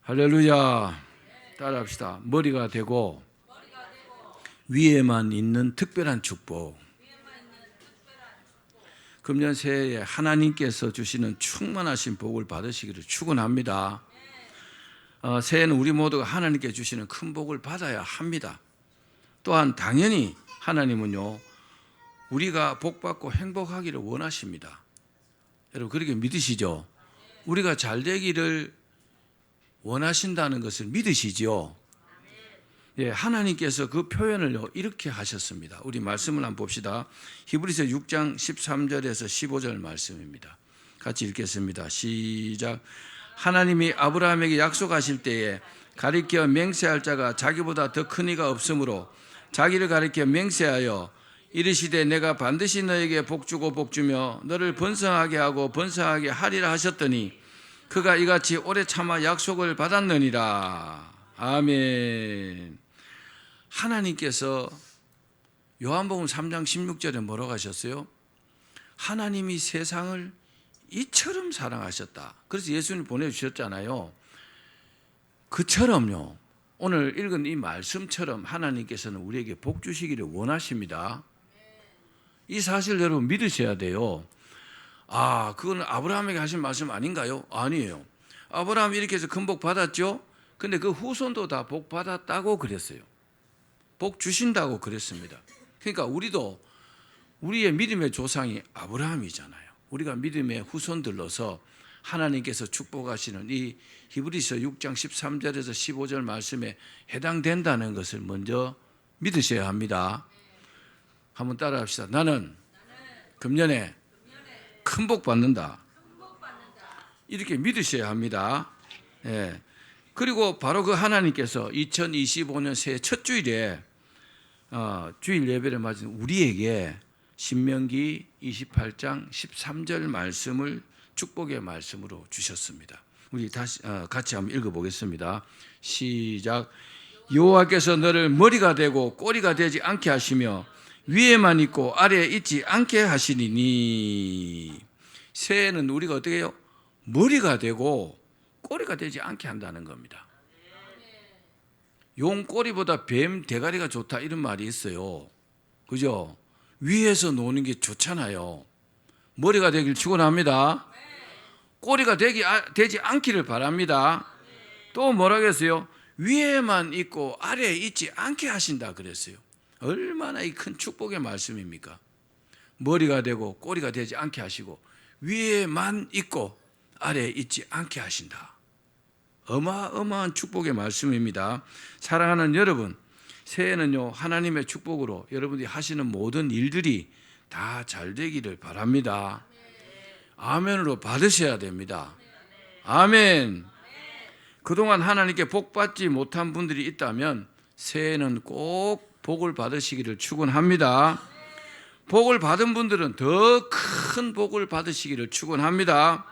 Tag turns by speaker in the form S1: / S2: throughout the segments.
S1: 할렐루야. 따라합시다. 머리가 되고 위에만 있는 특별한 축복. 금년 새해에 하나님께서 주시는 충만하신 복을 받으시기를 축원합니다. 새해는 우리 모두가 하나님께 주시는 큰 복을 받아야 합니다. 또한 당연히 하나님은요, 우리가 복받고 행복하기를 원하십니다. 여러분 그렇게 믿으시죠? 우리가 잘 되기를 원하신다는 것을 믿으시죠? 예, 하나님께서 그 표현을 이렇게 하셨습니다. 우리 말씀을 한번 봅시다. 히브리서 6장 13절에서 15절 말씀입니다. 같이 읽겠습니다. 시작. 하나님이 아브라함에게 약속하실 때에 가리켜 맹세할 자가 자기보다 더 큰 이가 없으므로 자기를 가리켜 맹세하여 이르시되 내가 반드시 너에게 복주고 복주며 너를 번성하게 하고 번성하게 하리라 하셨더니 그가 이같이 오래 참아 약속을 받았느니라. 아멘. 하나님께서 요한복음 3장 16절에 뭐라고 하셨어요? 하나님이 세상을 이처럼 사랑하셨다. 그래서 예수님 보내주셨잖아요. 그처럼요, 오늘 읽은 이 말씀처럼 하나님께서는 우리에게 복 주시기를 원하십니다. 이 사실 여러분 믿으셔야 돼요. 아, 그건 아브라함에게 하신 말씀 아닌가요? 아니에요. 아브라함이 이렇게 해서 큰 복 받았죠? 근데 그 후손도 다 복 받았다고 그랬어요. 복 주신다고 그랬습니다. 그러니까 우리도 우리의 믿음의 조상이 아브라함이잖아요. 우리가 믿음의 후손들로서 하나님께서 축복하시는 이 히브리서 6장 13절에서 15절 말씀에 해당된다는 것을 먼저 믿으셔야 합니다. 한번 따라합시다. 나는 금년에 큰 복 받는다. 이렇게 믿으셔야 합니다. 예. 그리고 바로 그 하나님께서 2025년 새해 첫 주일에 주일 예배를 맞은 우리에게 신명기 28장 13절 말씀을 축복의 말씀으로 주셨습니다. 우리 다시 같이 한번 읽어보겠습니다. 시작. 여호와께서 너를 머리가 되고 꼬리가 되지 않게 하시며 위에만 있고 아래에 있지 않게 하시리니. 새해는 우리가 어떻게 해요? 머리가 되고 꼬리가 되지 않게 한다는 겁니다. 용 꼬리보다 뱀 대가리가 좋다 이런 말이 있어요. 그죠? 위에서 노는 게 좋잖아요. 머리가 되길 축원합니다. 꼬리가 되지 않기를 바랍니다. 또 뭐라고 했어요? 위에만 있고 아래에 있지 않게 하신다 그랬어요. 얼마나 이 큰 축복의 말씀입니까? 머리가 되고 꼬리가 되지 않게 하시고 위에만 있고 아래에 있지 않게 하신다. 어마어마한 축복의 말씀입니다. 사랑하는 여러분, 새해는요 하나님의 축복으로 여러분들이 하시는 모든 일들이 다 잘 되기를 바랍니다. 아멘으로 받으셔야 됩니다. 아멘. 그동안 하나님께 복 받지 못한 분들이 있다면 새해는 꼭 복을 받으시기를 축원합니다. 복을 받은 분들은 더 큰 복을 받으시기를 축원합니다.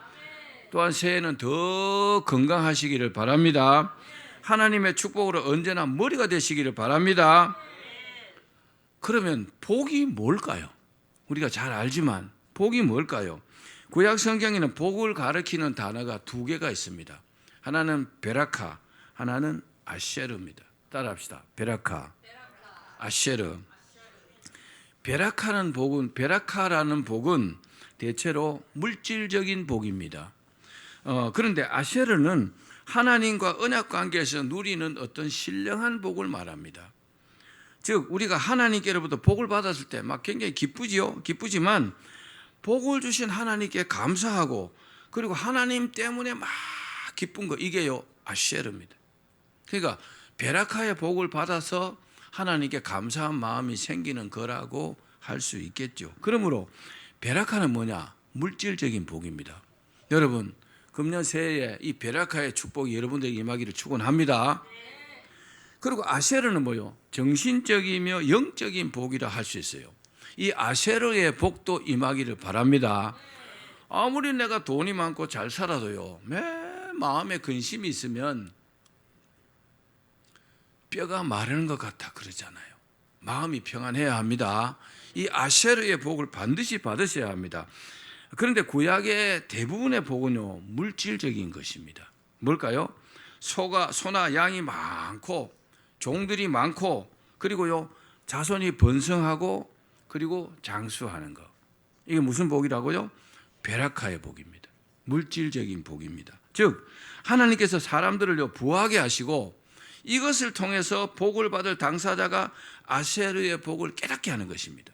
S1: 또한 새해는 더 건강하시기를 바랍니다. 하나님의 축복으로 언제나 머리가 되시기를 바랍니다. 그러면 복이 뭘까요? 우리가 잘 알지만 복이 뭘까요? 구약 성경에는 복을 가리키는 단어가 두 개가 있습니다. 하나는 베라카, 하나는 아쉐르입니다. 따라합시다. 베라카, 아쉐르. 베라카라는 복은 대체로 물질적인 복입니다. 그런데 아쉐르는 하나님과 언약 관계에서 누리는 어떤 신령한 복을 말합니다. 즉 우리가 하나님께로부터 복을 받았을 때 막 굉장히 기쁘지요. 기쁘지만 복을 주신 하나님께 감사하고 그리고 하나님 때문에 막 기쁜 거, 이게요 아쉐르입니다. 그러니까 베라카의 복을 받아서 하나님께 감사한 마음이 생기는 거라고 할 수 있겠죠. 그러므로 베라카는 뭐냐? 물질적인 복입니다. 여러분 금년 새해에 이 베라카의 축복이 여러분들에게 임하기를 축원합니다. 그리고 아쉐르는 뭐요? 정신적이며 영적인 복이라 할 수 있어요. 이 아쉐르의 복도 임하기를 바랍니다. 아무리 내가 돈이 많고 잘 살아도요, 매 마음에 근심이 있으면 뼈가 마르는 것 같아 그러잖아요. 마음이 평안해야 합니다. 이 아쉐르의 복을 반드시 받으셔야 합니다. 그런데 구약의 대부분의 복은요 물질적인 것입니다. 뭘까요? 소나 양이 많고 종들이 많고 그리고요 자손이 번성하고 그리고 장수하는 거. 이게 무슨 복이라고요? 베라카의 복입니다. 물질적인 복입니다. 즉 하나님께서 사람들을 부하게 하시고 이것을 통해서 복을 받을 당사자가 아세르의 복을 깨닫게 하는 것입니다.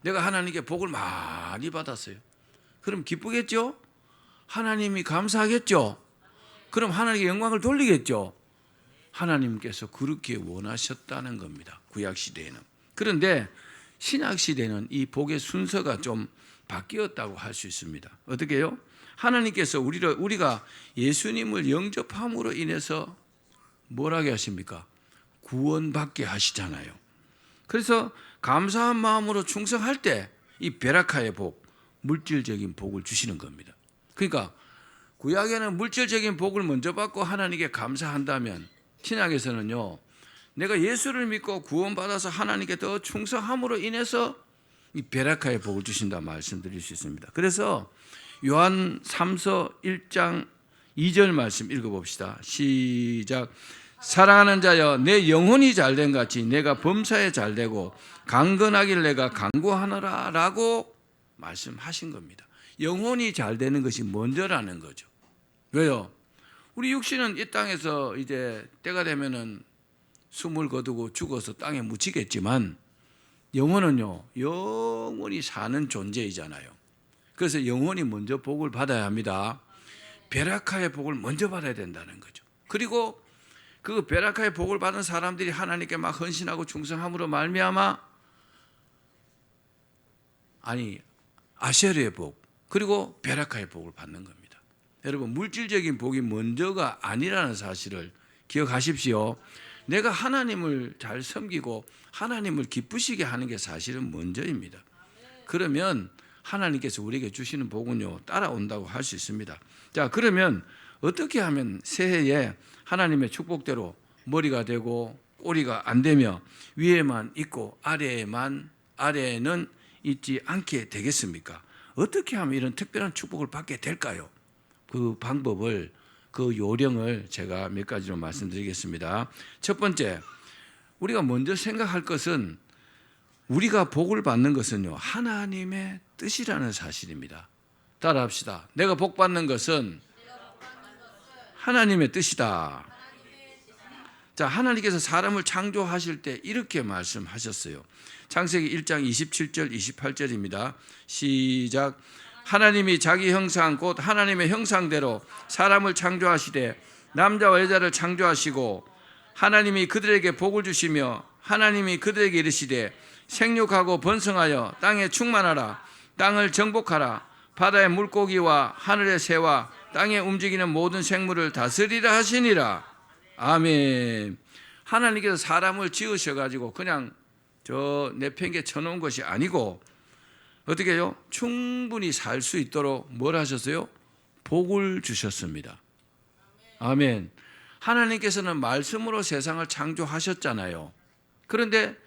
S1: 내가 하나님께 복을 많이 받았어요. 그럼 기쁘겠죠? 하나님이 감사하겠죠? 그럼 하나님께 영광을 돌리겠죠? 하나님께서 그렇게 원하셨다는 겁니다. 구약시대에는. 그런데 신약시대는 이 복의 순서가 좀 바뀌었다고 할 수 있습니다. 어떻게 해요? 하나님께서 우리가 예수님을 영접함으로 인해서 뭘 하게 하십니까? 구원받게 하시잖아요. 그래서 감사한 마음으로 충성할 때 이 베라카의 복, 물질적인 복을 주시는 겁니다. 그러니까 구약에는 물질적인 복을 먼저 받고 하나님께 감사한다면 신약에서는요, 내가 예수를 믿고 구원받아서 하나님께 더 충성함으로 인해서 이 베라카의 복을 주신다 말씀드릴 수 있습니다. 그래서 요한 3서 1장 2절 말씀 읽어봅시다. 시작. 사랑하는 자여, 내 영혼이 잘된 같이 내가 범사에 잘되고 강건하길 내가 간구하노라 라고 말씀하신 겁니다. 영혼이 잘되는 것이 먼저라는 거죠. 왜요? 우리 육신은 이 땅에서 이제 때가 되면은 숨을 거두고 죽어서 땅에 묻히겠지만 영혼은요, 영원히 사는 존재이잖아요. 그래서 영혼이 먼저 복을 받아야 합니다. 베라카의 복을 먼저 받아야 된다는 거죠. 그리고 그 베라카의 복을 받은 사람들이 하나님께 막 헌신하고 충성함으로 말미암아 아세르의 복 그리고 베라카의 복을 받는 겁니다. 여러분 물질적인 복이 먼저가 아니라는 사실을 기억하십시오. 내가 하나님을 잘 섬기고 하나님을 기쁘시게 하는 게 사실은 먼저입니다. 그러면 하나님께서 우리에게 주시는 복은요 따라온다고 할 수 있습니다. 자, 그러면 어떻게 하면 새해에 하나님의 축복대로 머리가 되고 꼬리가 안 되며 위에만 있고 아래에는 있지 않게 되겠습니까? 어떻게 하면 이런 특별한 축복을 받게 될까요? 그 방법을, 그 요령을 제가 몇 가지로 말씀드리겠습니다. 첫 번째, 우리가 먼저 생각할 것은 우리가 복을 받는 것은요 하나님의 뜻이라는 사실입니다. 따라합시다. 내가 복 받는 것은 하나님의 뜻이다. 자, 하나님께서 사람을 창조하실 때 이렇게 말씀하셨어요. 창세기 1장 27절 28절입니다. 시작. 하나님이 자기 형상 곧 하나님의 형상대로 사람을 창조하시되 남자와 여자를 창조하시고 하나님이 그들에게 복을 주시며 하나님이 그들에게 이르시되 생육하고 번성하여 땅에 충만하라. 땅을 정복하라. 바다의 물고기와 하늘의 새와 땅에 움직이는 모든 생물을 다스리라 하시니라. 아멘. 하나님께서 사람을 지으셔가지고 그냥 저 내팽개 쳐놓은 것이 아니고 어떻게 해요? 충분히 살 수 있도록 뭘 하셨어요? 복을 주셨습니다. 아멘. 하나님께서는 말씀으로 세상을 창조하셨잖아요. 그런데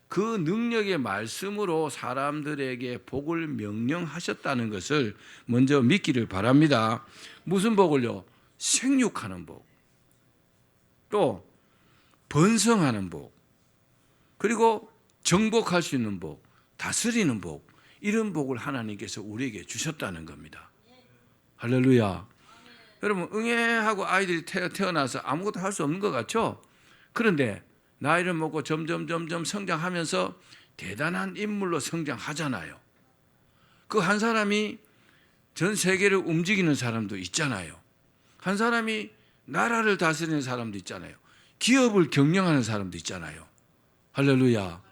S1: 그 능력의 말씀으로 사람들에게 복을 명령하셨다는 것을 먼저 믿기를 바랍니다. 무슨 복을요? 생육하는 복, 또 번성하는 복, 그리고 정복할 수 있는 복, 다스리는 복, 이런 복을 하나님께서 우리에게 주셨다는 겁니다. 할렐루야. 여러분 응애하고 아이들이 태어나서 아무것도 할 수 없는 것 같죠? 그런데 나이를 먹고 점점 성장하면서 대단한 인물로 성장하잖아요. 그 한 사람이 전 세계를 움직이는 사람도 있잖아요. 한 사람이 나라를 다스리는 사람도 있잖아요. 기업을 경영하는 사람도 있잖아요. 할렐루야.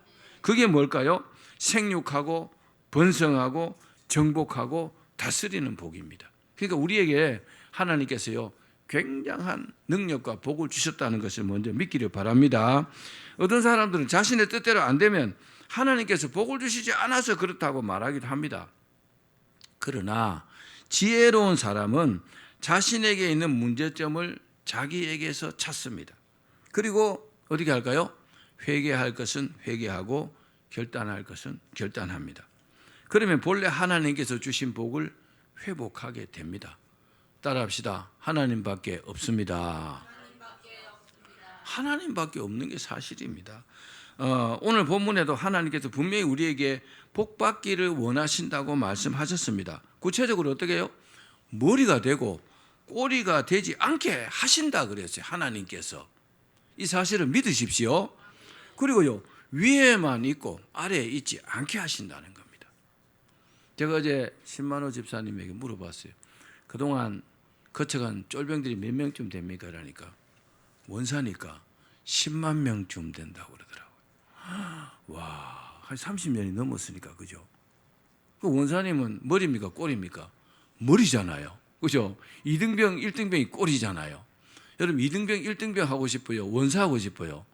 S1: 그게 뭘까요? 생육하고 번성하고 정복하고 다스리는 복입니다. 그러니까 우리에게 하나님께서요 굉장한 능력과 복을 주셨다는 것을 먼저 믿기를 바랍니다. 어떤 사람들은 자신의 뜻대로 안 되면 하나님께서 복을 주시지 않아서 그렇다고 말하기도 합니다. 그러나 지혜로운 사람은 자신에게 있는 문제점을 자기에게서 찾습니다. 그리고 어떻게 할까요? 회개할 것은 회개하고 결단할 것은 결단합니다. 그러면 본래 하나님께서 주신 복을 회복하게 됩니다. 따라합시다. 하나님밖에 없습니다. 하나님밖에 없는 게 사실입니다. 오늘 본문에도 하나님께서 분명히 우리에게 복 받기를 원하신다고 말씀하셨습니다. 구체적으로 어떻게 해요? 머리가 되고 꼬리가 되지 않게 하신다 그랬어요. 하나님께서. 이 사실을 믿으십시오. 그리고요, 위에만 있고 아래에 있지 않게 하신다는 겁니다. 제가 어제 신만호 집사님에게 물어봤어요. 그동안 거쳐간 쫄병들이 몇 명쯤 됩니까? 그러니까 원사니까 10만 명쯤 된다고 그러더라고요. 와, 한 30년이 넘었으니까, 그죠? 그 원사님은 머리입니까? 꼬리입니까? 머리잖아요. 그죠? 2등병, 1등병이 꼬리잖아요. 여러분, 2등병, 1등병 하고 싶어요? 원사 하고 싶어요?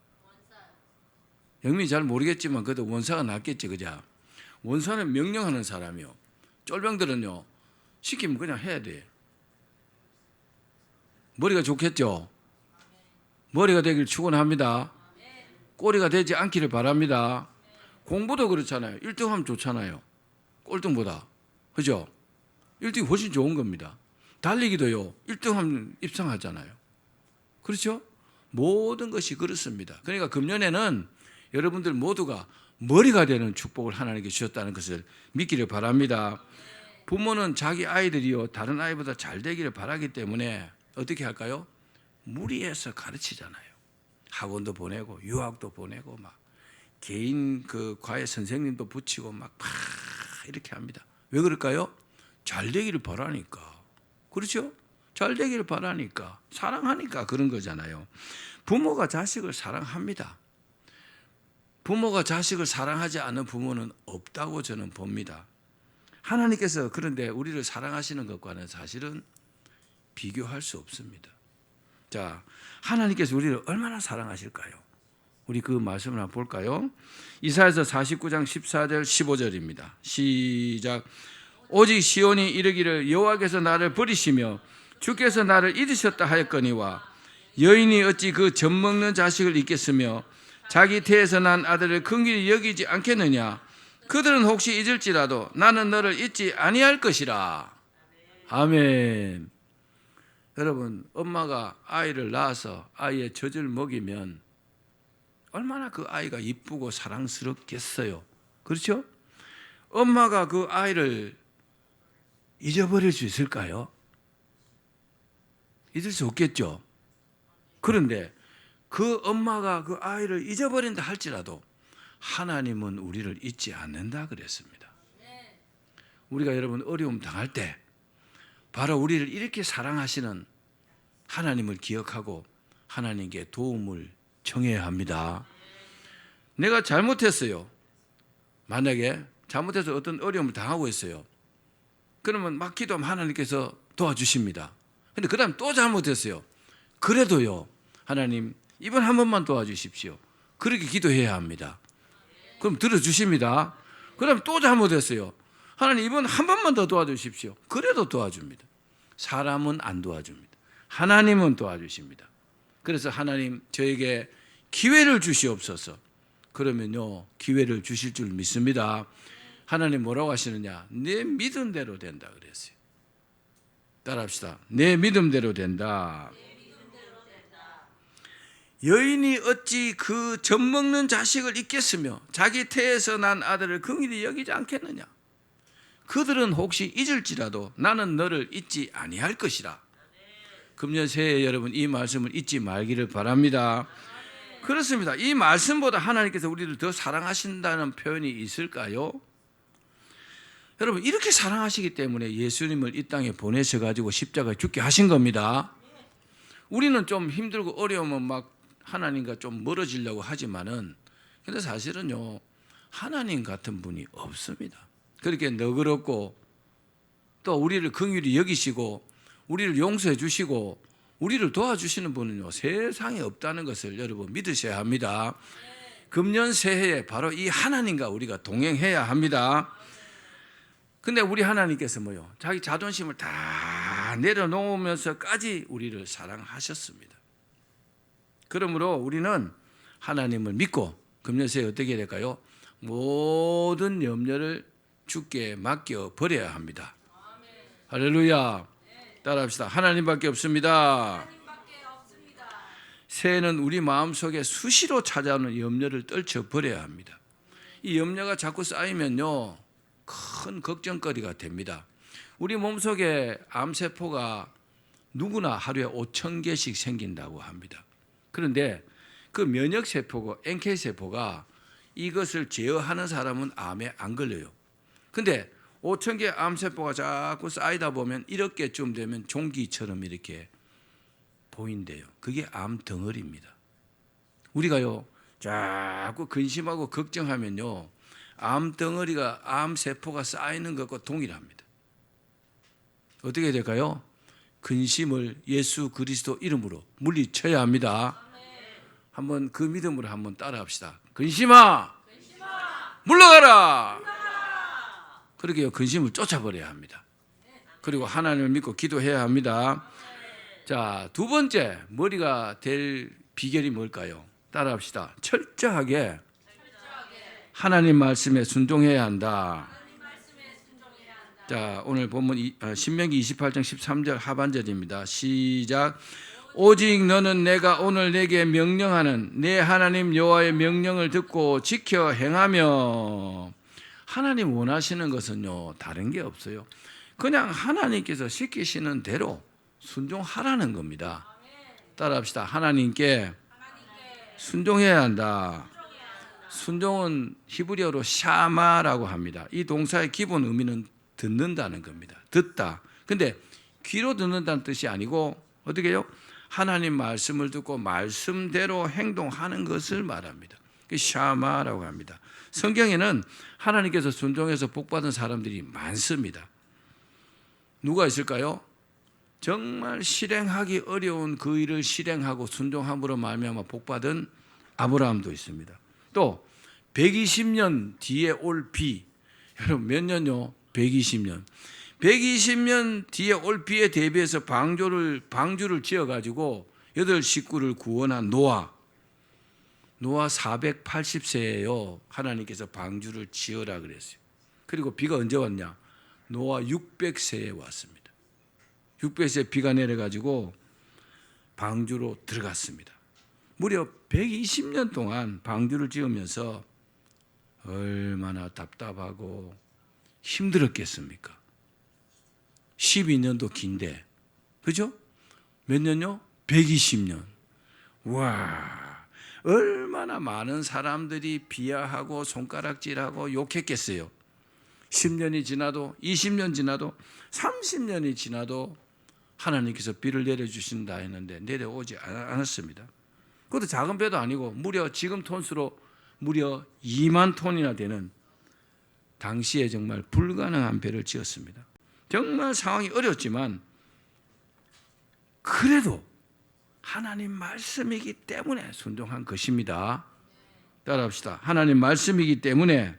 S1: 영민이 잘 모르겠지만 그래도 원사가 낫겠지, 그죠? 원사는 명령하는 사람이요. 쫄병들은요, 시키면 그냥 해야 돼. 머리가 좋겠죠? 머리가 되길 축원합니다. 꼬리가 되지 않기를 바랍니다. 공부도 그렇잖아요. 1등 하면 좋잖아요. 꼴등보다. 그죠? 1등이 훨씬 좋은 겁니다. 달리기도요, 1등 하면 입상하잖아요. 그렇죠? 모든 것이 그렇습니다. 그러니까 금년에는 여러분들 모두가 머리가 되는 축복을 하나님께 주셨다는 것을 믿기를 바랍니다. 부모는 자기 아이들이요, 다른 아이보다 잘 되기를 바라기 때문에 어떻게 할까요? 무리해서 가르치잖아요. 학원도 보내고 유학도 보내고 막 개인 그 과외 선생님도 붙이고 막 이렇게 합니다. 왜 그럴까요? 잘 되기를 바라니까. 그렇죠? 잘 되기를 바라니까, 사랑하니까 그런 거잖아요. 부모가 자식을 사랑합니다. 부모가 자식을 사랑하지 않는 부모는 없다고 저는 봅니다. 하나님께서 그런데 우리를 사랑하시는 것과는 사실은 비교할 수 없습니다. 자, 하나님께서 우리를 얼마나 사랑하실까요? 우리 그 말씀을 한번 볼까요? 이사야서 49장 14절 15절입니다. 시작. 오직 시온이 이르기를 여호와께서 나를 버리시며 주께서 나를 잊으셨다 하였거니와 여인이 어찌 그 젖먹는 자식을 잊겠으며 자기 태에서 난 아들을 긍휼히 여기지 않겠느냐. 그들은 혹시 잊을지라도 나는 너를 잊지 아니할 것이라. 아멘. 여러분, 엄마가 아이를 낳아서 아이의 젖을 먹이면 얼마나 그 아이가 이쁘고 사랑스럽겠어요. 그렇죠? 엄마가 그 아이를 잊어버릴 수 있을까요? 잊을 수 없겠죠. 그런데 그 엄마가 그 아이를 잊어버린다 할지라도 하나님은 우리를 잊지 않는다 그랬습니다. 우리가 여러분 어려움 당할 때 바로 우리를 이렇게 사랑하시는 하나님을 기억하고 하나님께 도움을 청해야 합니다. 내가 잘못했어요. 만약에 잘못해서 어떤 어려움을 당하고 있어요. 그러면 막 기도하면 하나님께서 도와주십니다. 근데 그 다음 또 잘못했어요. 그래도요, 하나님 이번 한 번만 도와주십시오. 그렇게 기도해야 합니다. 그럼 들어주십니다. 그 다음 또 잘못했어요. 하나님 이번 한 번만 더 도와주십시오. 그래도 도와줍니다. 사람은 안 도와줍니다. 하나님은 도와주십니다. 그래서 하나님 저에게 기회를 주시옵소서. 그러면요, 기회를 주실 줄 믿습니다. 하나님 뭐라고 하시느냐? 내 믿음대로 된다 그랬어요. 따라합시다. 내 믿음대로 된다. 여인이 어찌 그 젖먹는 자식을 잊겠으며 자기 태에서 난 아들을 긍휼히 여기지 않겠느냐. 그들은 혹시 잊을지라도 나는 너를 잊지 아니할 것이라. 금년 새해 여러분 이 말씀을 잊지 말기를 바랍니다. 그렇습니다. 이 말씀보다 하나님께서 우리를 더 사랑하신다는 표현이 있을까요? 여러분 이렇게 사랑하시기 때문에 예수님을 이 땅에 보내셔가지고 십자가에 죽게 하신 겁니다. 우리는 좀 힘들고 어려우면 막 하나님과 좀 멀어지려고 하지만은 근데 사실은요, 하나님 같은 분이 없습니다. 그렇게 너그럽고 또 우리를 긍휼히 여기시고 우리를 용서해 주시고 우리를 도와주시는 분은요, 세상에 없다는 것을 여러분 믿으셔야 합니다. 금년 새해에 바로 이 하나님과 우리가 동행해야 합니다. 근데 우리 하나님께서 뭐요? 자기 자존심을 다 내려놓으면서까지 우리를 사랑하셨습니다. 그러므로 우리는 하나님을 믿고 금년 새해 어떻게 해야 될까요? 모든 염려를 주께 맡겨 버려야 합니다. 할렐루야. 따라합시다. 하나님밖에 없습니다. 새해는 우리 마음속에 수시로 찾아오는 염려를 떨쳐버려야 합니다. 이 염려가 자꾸 쌓이면요, 큰 걱정거리가 됩니다. 우리 몸속에 암세포가 누구나 하루에 5,000개씩 생긴다고 합니다. 그런데 그 면역세포고 NK세포가 이것을 제어하는 사람은 암에 안 걸려요. 근데 5,000개 암세포가 자꾸 쌓이다 보면 1억 개쯤 되면 종기처럼 이렇게 보인대요. 그게 암 덩어리입니다. 우리가요, 자꾸 근심하고 걱정하면요, 암 덩어리가, 암 세포가 쌓이는 것과 동일합니다. 어떻게 될까요? 근심을 예수 그리스도 이름으로 물리쳐야 합니다. 한번 그 믿음으로 한번 따라합시다. 근심아, 물러가라. 그러게요, 근심을 쫓아버려야 합니다. 그리고 하나님을 믿고 기도해야 합니다. 자, 두 번째 머리가 될 비결이 뭘까요? 따라합시다. 철저하게 하나님 말씀에 순종해야 한다. 자, 오늘 본문 신명기 28장 13절 하반절입니다. 시작. 오직 너는 내가 오늘 내게 명령하는 내 하나님 여호와의 명령을 듣고 지켜 행하며. 하나님 원하시는 것은요, 다른 게 없어요. 그냥 하나님께서 시키시는 대로 순종하라는 겁니다. 따라합시다. 하나님께 순종해야 한다. 순종은 히브리어로 샤마라고 합니다. 이 동사의 기본 의미는 듣는다는 겁니다. 듣다. 근데 귀로 듣는다는 뜻이 아니고 어떻게 해요? 하나님 말씀을 듣고 말씀대로 행동하는 것을 말합니다. 샤마라고 합니다. 성경에는 하나님께서 순종해서 복받은 사람들이 많습니다. 누가 있을까요? 정말 실행하기 어려운 그 일을 실행하고 순종함으로 말미암아 복받은 아브라함도 있습니다. 또 120년 뒤에 올 비, 여러분 몇 년요? 120년. 120년 뒤에 올 비에 대비해서 방주를 지어가지고 8식구를 구원한 노아 480세예요. 하나님께서 방주를 지어라 그랬어요. 그리고 비가 언제 왔냐? 노아 600세에 왔습니다. 600세 비가 내려가지고 방주로 들어갔습니다. 무려 120년 동안 방주를 지으면서 얼마나 답답하고 힘들었겠습니까? 12년도 긴데, 그죠? 몇 년요? 120년. 와, 얼마나 많은 사람들이 비하하고 손가락질하고 욕했겠어요. 10년이 지나도 20년 지나도 30년이 지나도 하나님께서 비를 내려주신다 했는데 내려오지 않았습니다. 그것도 작은 배도 아니고 무려 지금 톤수로 무려 2만 톤이나 되는 당시에 정말 불가능한 배를 지었습니다. 정말 상황이 어렵지만 그래도 하나님 말씀이기 때문에 순종한 것입니다. 따라합시다. 하나님 말씀이기 때문에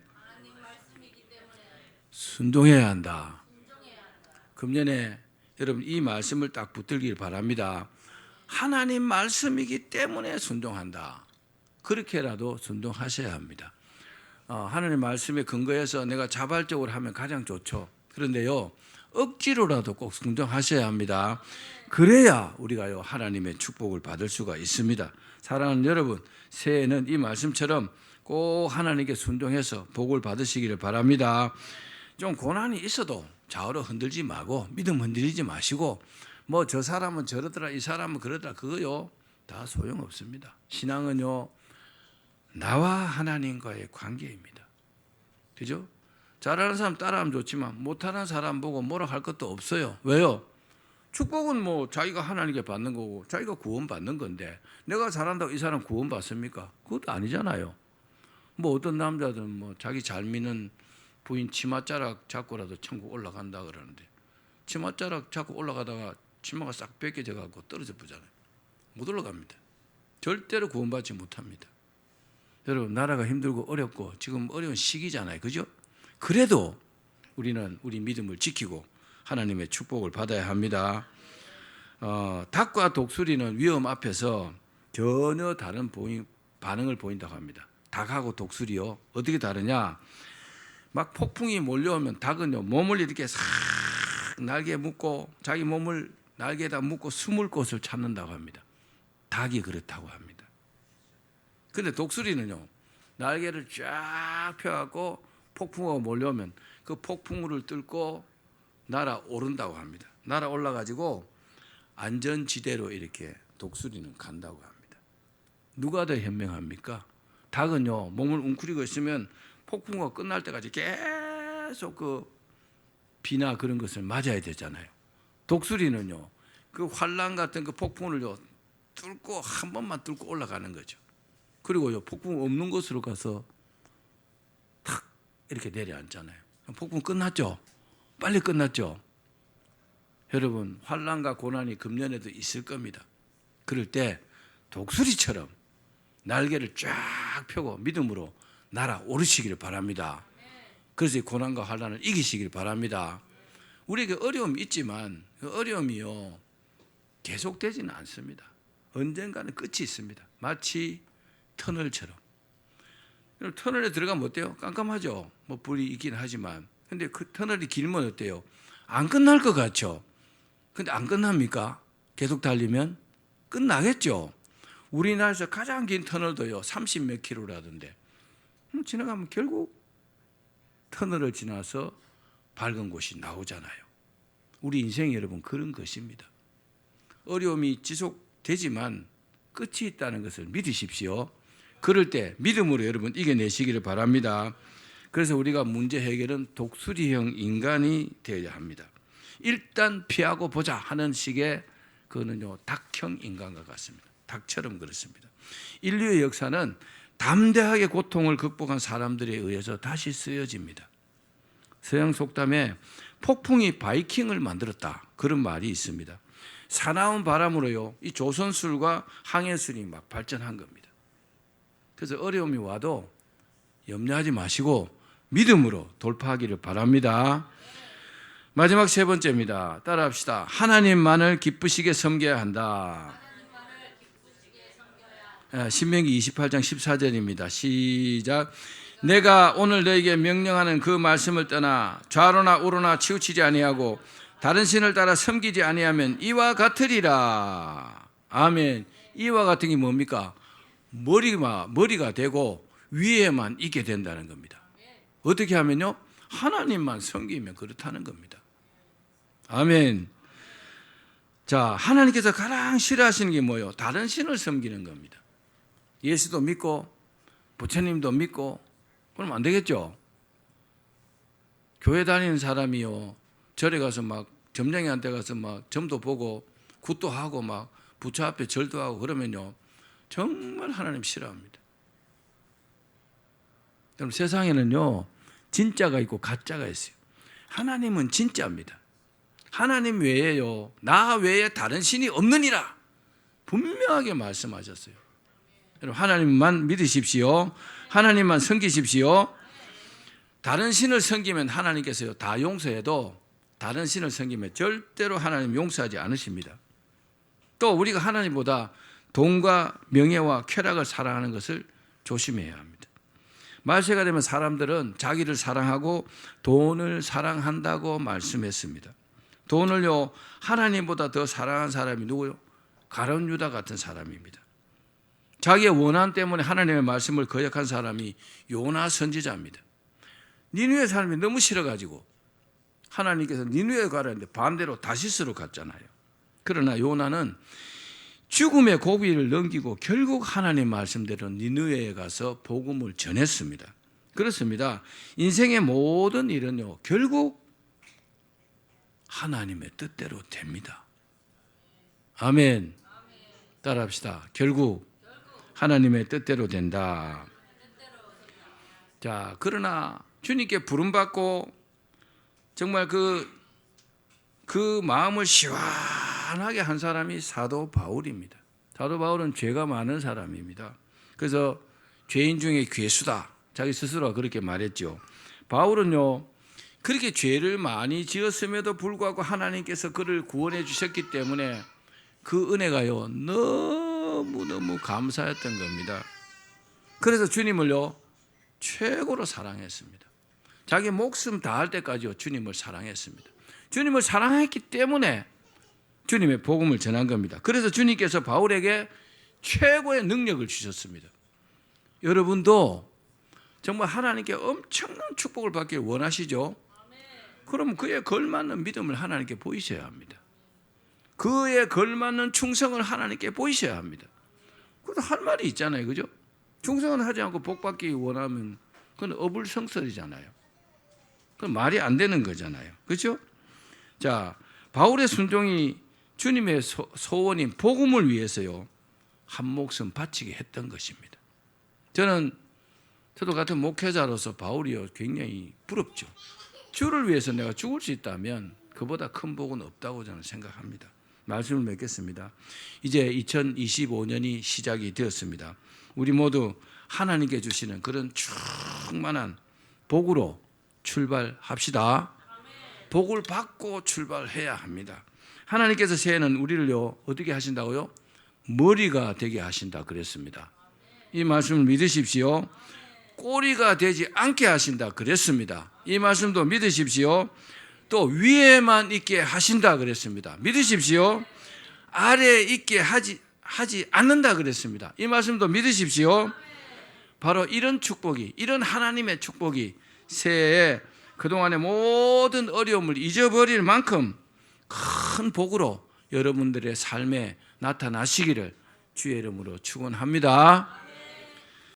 S1: 순종해야 한다. 금년에 여러분 이 말씀을 딱 붙들길 바랍니다. 하나님 말씀이기 때문에 순종한다. 그렇게라도 순종하셔야 합니다. 하나님 말씀에 근거해서 내가 자발적으로 하면 가장 좋죠. 그런데요, 억지로라도 꼭 순종하셔야 합니다. 그래야 우리가요 하나님의 축복을 받을 수가 있습니다. 사랑하는 여러분, 새해에는 이 말씀처럼 꼭 하나님께 순종해서 복을 받으시기를 바랍니다. 좀 고난이 있어도 좌우로 흔들지 말고 믿음 흔들리지 마시고 뭐 저 사람은 저러더라 이 사람은 그러더라 그거요 다 소용없습니다. 신앙은요 나와 하나님과의 관계입니다. 그죠? 잘하는 사람 따라하면 좋지만 못하는 사람 보고 뭐라 할 것도 없어요. 왜요? 축복은 뭐 자기가 하나님께 받는 거고 자기가 구원받는 건데 내가 잘한다고 이 사람 구원받습니까? 그것도 아니잖아요. 뭐 어떤 남자들은 뭐 자기 잘 믿는 부인 치맛자락 잡고라도 천국 올라간다 그러는데 치맛자락 잡고 올라가다가 치마가 싹 벗겨져 갖고 떨어져 보잖아요. 못 올라갑니다. 절대로 구원받지 못합니다. 여러분 나라가 힘들고 어렵고 지금 어려운 시기잖아요. 그죠? 그래도 우리는 우리 믿음을 지키고 하나님의 축복을 받아야 합니다. 닭과 독수리는 위험 앞에서 전혀 다른 반응을 보인다고 합니다. 닭하고 독수리요 어떻게 다르냐? 막 폭풍이 몰려오면 닭은요 몸을 이렇게 싹 날개에 묶고 자기 몸을 날개에다 묶고 숨을 곳을 찾는다고 합니다. 닭이 그렇다고 합니다. 근데 독수리는요, 날개를 쫙 펴갖고 폭풍우가 몰려오면 그 폭풍우를 뚫고 날아오른다고 합니다. 날아올라가지고 안전지대로 이렇게 독수리는 간다고 합니다. 누가 더 현명합니까? 닭은요, 몸을 웅크리고 있으면 폭풍우가 끝날 때까지 계속 그 비나 그런 것을 맞아야 되잖아요. 독수리는요, 그 환란 같은 그 폭풍우를 뚫고 한 번만 뚫고 올라가는 거죠. 그리고요, 폭풍 없는 곳으로 가서 탁 이렇게 내려앉잖아요. 폭풍 끝났죠? 빨리 끝났죠? 여러분, 환란과 고난이 금년에도 있을 겁니다. 그럴 때 독수리처럼 날개를 쫙 펴고 믿음으로 날아오르시기를 바랍니다. 그래서 이 고난과 환란을 이기시기를 바랍니다. 우리에게 어려움이 있지만 그 어려움이요, 계속되지는 않습니다. 언젠가는 끝이 있습니다. 마치 터널처럼. 터널에 들어가면 어때요? 깜깜하죠. 뭐 불이 있긴 하지만. 근데 그 터널이 길면 어때요? 안 끝날 것 같죠. 근데 안 끝납니까? 계속 달리면 끝나겠죠. 우리나라에서 가장 긴 터널도요 30 몇 킬로라던데 지나가면 결국 터널을 지나서 밝은 곳이 나오잖아요. 우리 인생이 여러분 그런 것입니다. 어려움이 지속되지만 끝이 있다는 것을 믿으십시오. 그럴 때 믿음으로 여러분 이겨내시기를 바랍니다. 그래서 우리가 문제 해결은 독수리형 인간이 되어야 합니다. 일단 피하고 보자 하는 식의 그거는요 닭형 인간과 같습니다. 닭처럼 그렇습니다. 인류의 역사는 담대하게 고통을 극복한 사람들에 의해서 다시 쓰여집니다. 서양 속담에 폭풍이 바이킹을 만들었다 그런 말이 있습니다. 사나운 바람으로요 이 조선술과 항해술이 막 발전한 겁니다. 그래서 어려움이 와도 염려하지 마시고 믿음으로 돌파하기를 바랍니다. 마지막 세 번째입니다. 따라합시다. 하나님만을 기쁘시게 섬겨야 한다. 신명기 28장 14절입니다. 시작. 내가 오늘 너에게 명령하는 그 말씀을 떠나 좌로나 우로나 치우치지 아니하고 다른 신을 따라 섬기지 아니하면 이와 같으리라. 아멘. 이와 같은 게 뭡니까? 머리가 되고 위에만 있게 된다는 겁니다. 어떻게 하면요? 하나님만 섬기면 그렇다는 겁니다. 아멘. 자, 하나님께서 가장 싫어하시는 게 뭐예요? 다른 신을 섬기는 겁니다. 예수도 믿고 부처님도 믿고 그러면 안 되겠죠? 교회 다니는 사람이요 절에 가서 막 점쟁이한테 가서 막 점도 보고 굿도 하고 막 부처 앞에 절도 하고 그러면요 정말 하나님 싫어합니다. 그럼 세상에는요 진짜가 있고 가짜가 있어요. 하나님은 진짜입니다. 하나님 외에요 나 외에 다른 신이 없느니라 분명하게 말씀하셨어요. 여러분 하나님만 믿으십시오. 하나님만 섬기십시오. 다른 신을 섬기면 하나님께서요 다 용서해도 다른 신을 섬기면 절대로 하나님 용서하지 않으십니다. 또 우리가 하나님보다 돈과 명예와 쾌락을 사랑하는 것을 조심해야 합니다. 말세가 되면 사람들은 자기를 사랑하고 돈을 사랑한다고 말씀했습니다. 돈을요 하나님보다 더 사랑한 사람이 누구요? 가룟 유다 같은 사람입니다. 자기의 원한 때문에 하나님의 말씀을 거역한 사람이 요나 선지자입니다. 니느웨 사람이 너무 싫어가지고 하나님께서 니느웨에 가라는데 반대로 다시스로 갔잖아요. 그러나 요나는 죽음의 고비를 넘기고 결국 하나님 말씀대로 니느웨에 가서 복음을 전했습니다. 그렇습니다. 인생의 모든 일은요 결국 하나님의 뜻대로 됩니다. 아멘. 따라합시다. 결국 하나님의 뜻대로 된다. 자, 그러나 주님께 부름받고 정말 그 마음을 시원하게 한 사람이 사도 바울입니다. 사도 바울은 죄가 많은 사람입니다. 그래서 죄인 중에 괴수다. 자기 스스로가 그렇게 말했죠. 바울은요, 그렇게 죄를 많이 지었음에도 불구하고 하나님께서 그를 구원해 주셨기 때문에 그 은혜가요, 너무너무 감사했던 겁니다. 그래서 주님을요, 최고로 사랑했습니다. 자기 목숨 다할 때까지요, 주님을 사랑했습니다. 주님을 사랑했기 때문에 주님의 복음을 전한 겁니다. 그래서 주님께서 바울에게 최고의 능력을 주셨습니다. 여러분도 정말 하나님께 엄청난 축복을 받길 원하시죠? 그럼 그에 걸맞는 믿음을 하나님께 보이셔야 합니다. 그에 걸맞는 충성을 하나님께 보이셔야 합니다. 그래도 할 말이 있잖아요. 그죠? 충성은 하지 않고 복 받기 원하면 그건 어불성설이잖아요. 그건 말이 안 되는 거잖아요. 그렇죠? 자, 바울의 순종이 주님의 소원인 복음을 위해서요, 한 목숨 바치게 했던 것입니다. 저도 같은 목회자로서 바울이요 굉장히 부럽죠. 주를 위해서 내가 죽을 수 있다면 그보다 큰 복은 없다고 저는 생각합니다. 말씀을 맺겠습니다. 이제 2025년이 시작이 되었습니다. 우리 모두 하나님께 주시는 그런 충만한 복으로 출발합시다. 복을 받고 출발해야 합니다. 하나님께서 새해는 우리를요 어떻게 하신다고요? 머리가 되게 하신다 그랬습니다. 이 말씀을 믿으십시오. 꼬리가 되지 않게 하신다 그랬습니다. 이 말씀도 믿으십시오. 또 위에만 있게 하신다 그랬습니다. 믿으십시오. 아래에 있게 하지 않는다 그랬습니다. 이 말씀도 믿으십시오. 바로 이런 축복이, 이런 하나님의 축복이 새해에 그동안의 모든 어려움을 잊어버릴 만큼 큰 복으로 여러분들의 삶에 나타나시기를 주의 이름으로 축원합니다.